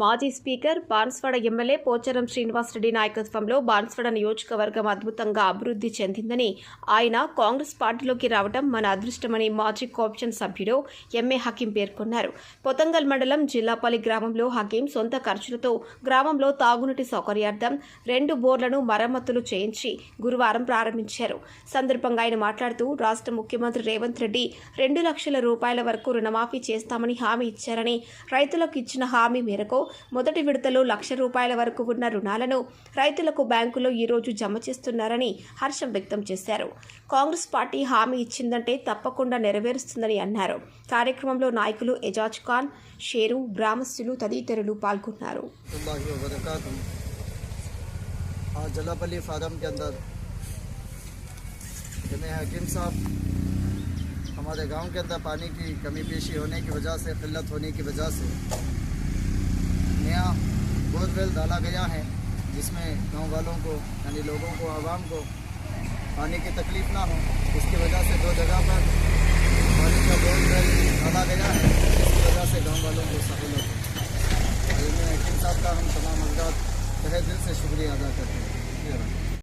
మాజీ speaker Banswada MLA Pocharam Srinivasa Reddy నాయకత్వంలో బాన్స్వాడ నియోజకవర్గం అద్భుతంగా అభివృద్ధి చెందిందని, ఆయన కాంగ్రెస్ పార్టీలోకి రావడం మన అదృష్టమని మాజీ కోఆప్షన్ సభ్యుడు ఎంఏ హకీం పేర్కొన్నారు. పొతంగల్ మండలం జిల్లాపల్లి గ్రామంలో హకీం సొంత ఖర్చులతో గ్రామంలో తాగునీటి సౌకర్యార్థం 2 బోర్లను మరమ్మతులు చేయించి గురువారం ప్రారంభించారు. సందర్భంగా ఆయన మాట్లాడుతూ, రాష్ట్ర ముఖ్యమంత్రి రేవంత్ రెడ్డి 2 లక్షల రూపాయల వరకు రుణమాఫీ చేస్తామని హామీ ఇచ్చారని, రైతులకు ఇచ్చిన హామీ మేరకు మొదటి విడతలో 1 లక్ష రూపాయల వరకు ఉన్న రుణాలను రైతులకు బ్యాంకులో ఈరోజు జమ చేస్తున్నారని హర్షం వ్యక్తం చేశారు. కాంగ్రెస్ పార్టీ హామీ ఇచ్చిందంటే తప్పకుండా నెరవేరుస్తుందని అన్నారు. కార్యక్రమంలో నాయకులు ఎజాజ్ ఖాన్, షేరు, గ్రామస్తులు తదితరులు పాల్గొన్నారు. जलापल्ली फादम के अंदर जमे हकीम साहब हमारे गांव के अंदर पानी की कमी पेशी होने की वजह से, किल्लत होने की वजह से नया बोरवेल डाला गया है, जिसमें गांव वालों को यानी लोगों को, आवाम को पानी की तकलीफ़ ना हो। इसकी वजह से 2 जगह पर पानी का बोरवेल डाला गया है।